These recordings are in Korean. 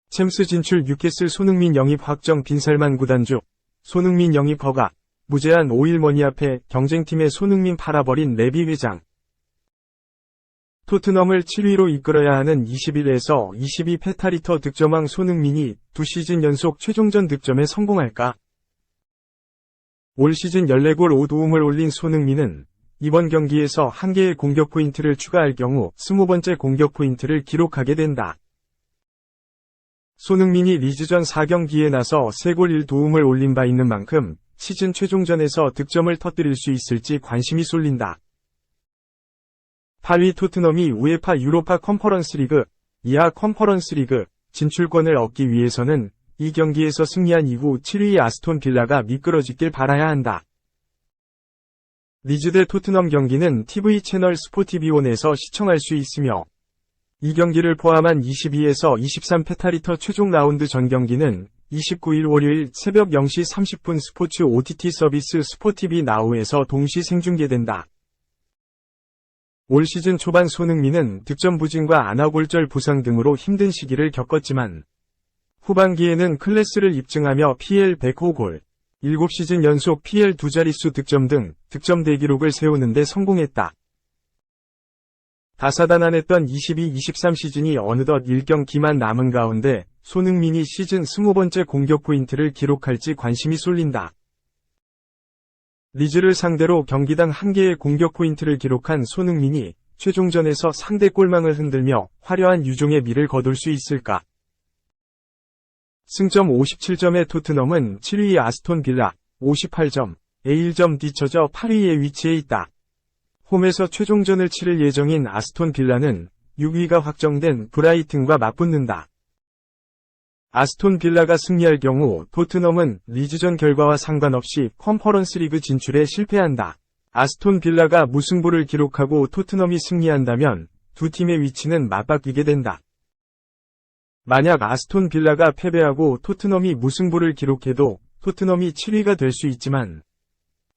챔스 진출 뉴캐슬 손흥민 영입 확정 빈살만 구단주. 손흥민 영입 허가. 무제한 5일 머니 앞에 경쟁팀의 손흥민 팔아버린 레비 회장. 토트넘을 7위로 이끌어야 하는 21에서 22 페타리터 득점왕 손흥민이 2시즌 연속 최종전 득점에 성공할까? 올 시즌 14골 5도움을 올린 손흥민은 이번 경기에서 1개의 공격 포인트를 추가할 경우 20번째 공격 포인트를 기록하게 된다. 손흥민이 리즈전 4경기에 나서 3골 1도움을 올린 바 있는 만큼 시즌 최종전에서 득점을 터뜨릴 수 있을지 관심이 쏠린다. 8위 토트넘이 우에파 유로파 컨퍼런스 리그, 이하 컨퍼런스 리그 진출권을 얻기 위해서는 이 경기에서 승리한 이후 7위 아스톤 빌라가 미끄러지길 바라야 한다. 리즈 대 토트넘 경기는 TV 채널 스포티비온에서 시청할 수 있으며 이 경기를 포함한 22에서 23 페타리터 최종 라운드 전 경기는 29일 월요일 새벽 0시 30분 스포츠 OTT 서비스 스포티비 나우에서 동시 생중계된다. 올 시즌 초반 손흥민은 득점 부진과 안아골절 부상 등으로 힘든 시기를 겪었지만 후반기에는 클래스를 입증하며 PL 100호 골, 7시즌 연속 PL 2자릿수 득점 등 득점 대기록을 세우는 데 성공했다. 다사다난했던 22-23 시즌이 어느덧 1경기만 남은 가운데 손흥민이 시즌 20번째 공격 포인트를 기록할지 관심이 쏠린다. 리즈를 상대로 경기당 1개의 공격 포인트를 기록한 손흥민이 최종전에서 상대 골망을 흔들며 화려한 유종의 미를 거둘 수 있을까? 승점 57점의 토트넘은 7위 아스톤 빌라 58점, 1점 뒤처져 8위에 위치해 있다. 홈에서 최종전을 치를 예정인 아스톤 빌라는 6위가 확정된 브라이튼과 맞붙는다. 아스톤 빌라가 승리할 경우 토트넘은 리즈전 결과와 상관없이 컨퍼런스 리그 진출에 실패한다. 아스톤 빌라가 무승부를 기록하고 토트넘이 승리한다면 두 팀의 위치는 맞바뀌게 된다. 만약 아스톤 빌라가 패배하고 토트넘이 무승부를 기록해도 토트넘이 7위가 될 수 있지만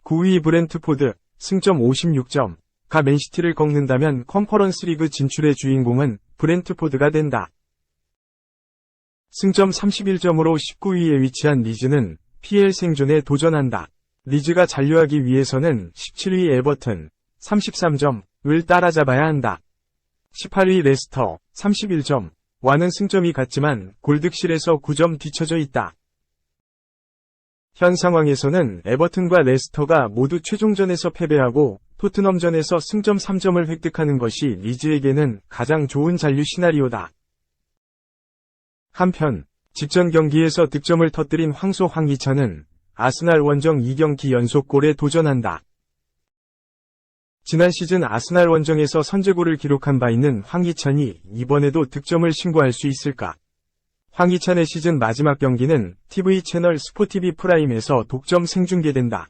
9위 브렌트포드, 승점 56점, 가 맨시티를 꺾는다면 컨퍼런스 리그 진출의 주인공은 브렌트포드가 된다. 승점 31점으로 19위에 위치한 리즈는 PL 생존에 도전한다. 리즈가 잔류하기 위해서는 17위 에버튼, 33점을 따라잡아야 한다. 18위 레스터, 31점, 와는 승점이 같지만 골득실에서 9점 뒤처져 있다. 현 상황에서는 에버튼과 레스터가 모두 최종전에서 패배하고 토트넘전에서 승점 3점을 획득하는 것이 리즈에게는 가장 좋은 잔류 시나리오다. 한편 직전 경기에서 득점을 터뜨린 황소 황희찬은 아스날 원정 2경기 연속골에 도전한다. 지난 시즌 아스날 원정에서 선제골을 기록한 바 있는 황희찬이 이번에도 득점을 신고할 수 있을까? 황희찬의 시즌 마지막 경기는 TV 채널 스포티비 프라임에서 독점 생중계된다.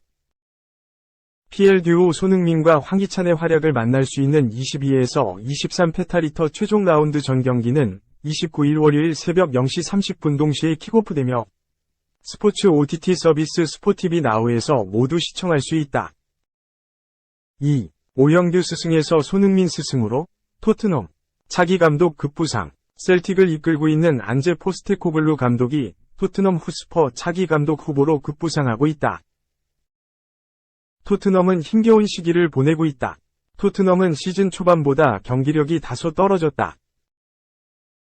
PL 듀오 손흥민과 황희찬의 활약을 만날 수 있는 22에서 23 페타리터 최종 라운드 전 경기는 29일 월요일 새벽 0시 30분 동시에 킥오프되며 스포츠 OTT 서비스 스포티비 나우에서 모두 시청할 수 있다. 2. 오영규 스승에서 손흥민 스승으로 토트넘 차기 감독 급부상. 셀틱을 이끌고 있는 안제 포스테코글루 감독이 토트넘 후스퍼 차기 감독 후보로 급부상하고 있다. 토트넘은 힘겨운 시기를 보내고 있다. 토트넘은 시즌 초반보다 경기력이 다소 떨어졌다.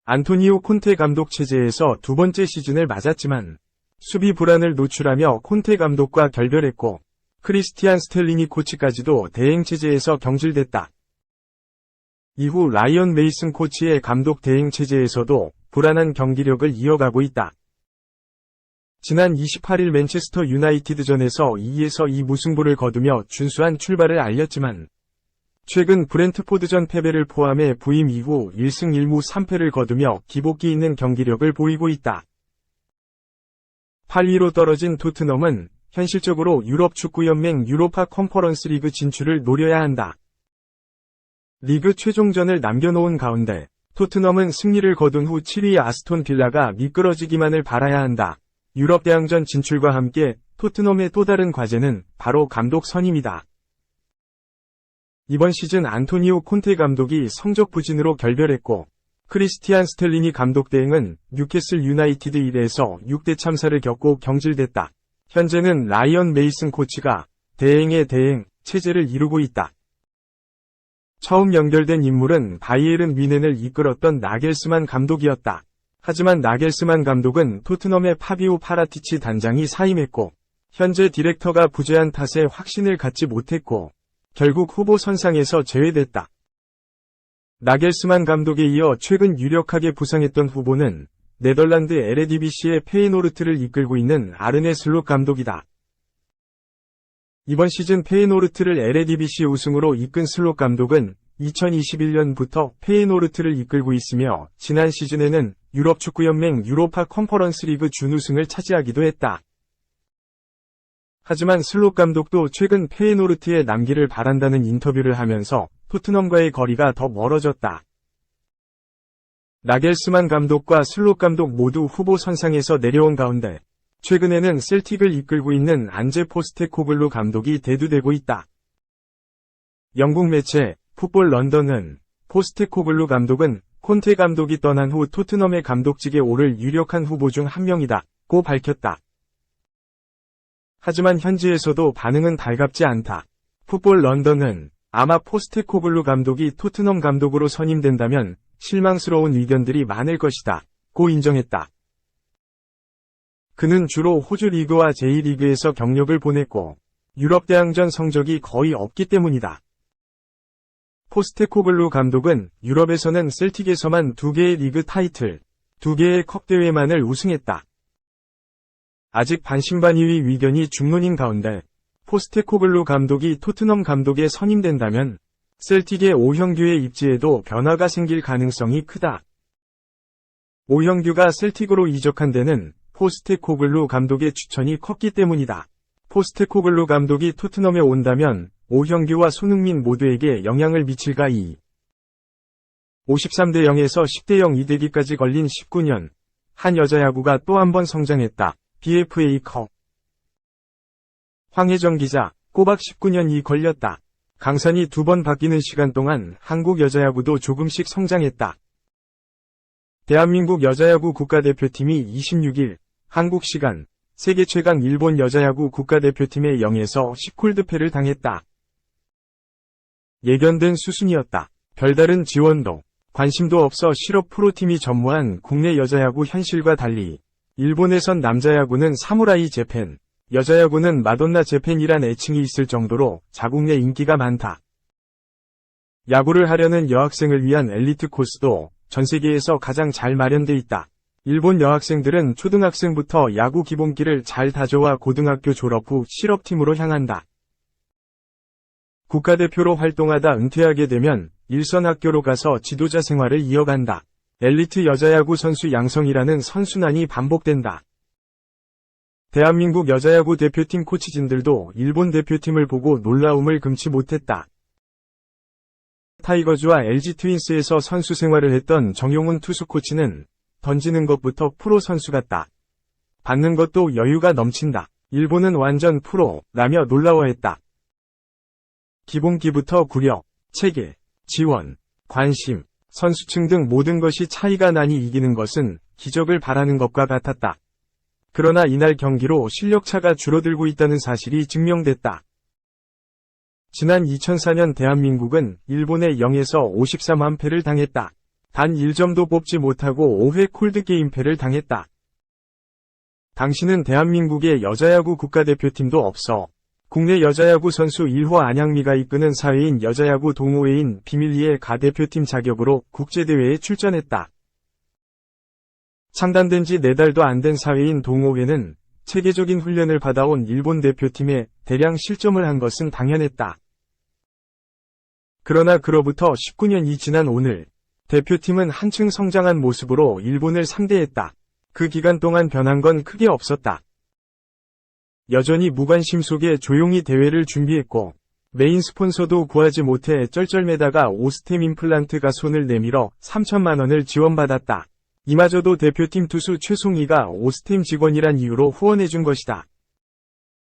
안토니오 콘테 감독 체제에서 두 번째 시즌을 맞았지만 수비 불안을 노출하며 콘테 감독과 결별했고 크리스티안 스텔링이 코치까지도 대행 체제에서 경질됐다. 이후 라이언 메이슨 코치의 감독 대행 체제에서도 불안한 경기력을 이어가고 있다. 지난 28일 맨체스터 유나이티드전에서 2에서 2 무승부를 거두며 준수한 출발을 알렸지만 최근 브렌트포드전 패배를 포함해 부임 이후 1승 1무 3패를 거두며 기복기 있는 경기력을 보이고 있다. 8위로 떨어진 토트넘은 현실적으로 유럽축구연맹 유로파 컨퍼런스 리그 진출을 노려야 한다. 리그 최종전을 남겨놓은 가운데 토트넘은 승리를 거둔 후 7위 아스톤 빌라가 미끄러지기만을 바라야 한다. 유럽 대항전 진출과 함께 토트넘의 또 다른 과제는 바로 감독 선임이다. 이번 시즌 안토니오 콘테 감독이 성적 부진으로 결별했고, 크리스티안 스텔리니 감독 대행은 뉴캐슬 유나이티드 1에서 6대 참사를 겪고 경질됐다. 현재는 라이언 메이슨 코치가 대행의 대행 체제를 이루고 있다. 처음 연결된 인물은 바이에른 뮌헨을 이끌었던 나겔스만 감독이었다. 하지만 나겔스만 감독은 토트넘의 파비오 파라티치 단장이 사임했고, 현재 디렉터가 부재한 탓에 확신을 갖지 못했고, 결국 후보 선상에서 제외됐다. 나겔스만 감독에 이어 최근 유력하게 부상했던 후보는 네덜란드 에레디비시의 페이노르트를 이끌고 있는 아르네 슬롯 감독이다. 이번 시즌 페이노르트를 에레디비시 우승으로 이끈 슬롯 감독은 2021년부터 페이노르트를 이끌고 있으며 지난 시즌에는 유럽축구연맹 유로파 컨퍼런스 리그 준우승을 차지하기도 했다. 하지만 슬롯 감독도 최근 페이노르트의 남기를 바란다는 인터뷰를 하면서 토트넘과의 거리가 더 멀어졌다. 나겔스만 감독과 슬롯 감독 모두 후보 선상에서 내려온 가운데 최근에는 셀틱을 이끌고 있는 안제 포스테코글루 감독이 대두되고 있다. 영국 매체 풋볼 런던은 포스테코글루 감독은 콘테 감독이 떠난 후 토트넘의 감독직에 오를 유력한 후보 중 한 명이다고 밝혔다. 하지만 현지에서도 반응은 달갑지 않다. 풋볼 런던은 아마 포스테코글루 감독이 토트넘 감독으로 선임된다면 실망스러운 의견들이 많을 것이다 고 인정했다. 그는 주로 호주 리그와 제2리그에서 경력을 보냈고 유럽 대항전 성적이 거의 없기 때문이다. 포스테코글루 감독은 유럽에서는 셀틱에서만 2개의 리그 타이틀, 2개의 컵 대회만을 우승했다. 아직 반신반의의 의견이 중론인 가운데 포스테코글루 감독이 토트넘 감독에 선임된다면 셀틱의 오형규의 입지에도 변화가 생길 가능성이 크다. 오형규가 셀틱으로 이적한 데는 포스테코글루 감독의 추천이 컸기 때문이다. 포스테코글루 감독이 토트넘에 온다면 오형규와 손흥민 모두에게 영향을 미칠까. 53대 0에서 10대 0 이대기까지 걸린 19년, 한 여자 야구가 또 한 번 성장했다. BFA컵. 황혜정 기자, 꼬박 19년이 걸렸다. 강산이 2번 바뀌는 시간 동안 한국 여자야구도 조금씩 성장했다. 대한민국 여자야구 국가대표팀이 26일 한국 시간 세계 최강 일본 여자야구 국가대표팀의 0에서 10콜드패를 당했다. 예견된 수순이었다. 별다른 지원도 관심도 없어 실업 프로팀이 전무한 국내 여자야구 현실과 달리 일본에선 남자야구는 사무라이 재팬, 여자야구는 마돈나 재팬이란 애칭이 있을 정도로 자국 내 인기가 많다. 야구를 하려는 여학생을 위한 엘리트 코스도 전 세계에서 가장 잘 마련돼 있다. 일본 여학생들은 초등학생부터 야구 기본기를 잘 다져와 고등학교 졸업 후 실업팀으로 향한다. 국가대표로 활동하다 은퇴하게 되면 일선 학교로 가서 지도자 생활을 이어간다. 엘리트 여자야구 선수 양성이라는 선순환이 반복된다. 대한민국 여자야구 대표팀 코치진들도 일본 대표팀을 보고 놀라움을 금치 못했다. 타이거즈와 LG 트윈스에서 선수 생활을 했던 정용훈 투수 코치는 던지는 것부터 프로 선수 같다. 받는 것도 여유가 넘친다. 일본은 완전 프로라며 놀라워했다. 기본기부터 구력, 체계, 지원, 관심, 선수층 등 모든 것이 차이가 나니 이기는 것은 기적을 바라는 것과 같았다. 그러나 이날 경기로 실력차가 줄어들고 있다는 사실이 증명됐다. 지난 2004년 대한민국은 일본에 0에서 53완패를 당했다. 단 1점도 뽑지 못하고 5회 콜드게임패를 당했다. 당시는 대한민국의 여자야구 국가대표팀도 없어 국내 여자야구 선수 1호 안양미가 이끄는 사회인 여자야구 동호회인 비밀리에 가 대표팀 자격으로 국제대회에 출전했다. 창단된 지 4달도 안 된 사회인 동호회는 체계적인 훈련을 받아온 일본 대표팀에 대량 실점을 한 것은 당연했다. 그러나 그로부터 19년이 지난 오늘, 대표팀은 한층 성장한 모습으로 일본을 상대했다. 그 기간 동안 변한 건 크게 없었다. 여전히 무관심 속에 조용히 대회를 준비했고 메인 스폰서도 구하지 못해 쩔쩔매다가 오스템 임플란트가 손을 내밀어 3천만 원을 지원받았다. 이마저도 대표팀 투수 최송이가 오스템 직원이란 이유로 후원해준 것이다.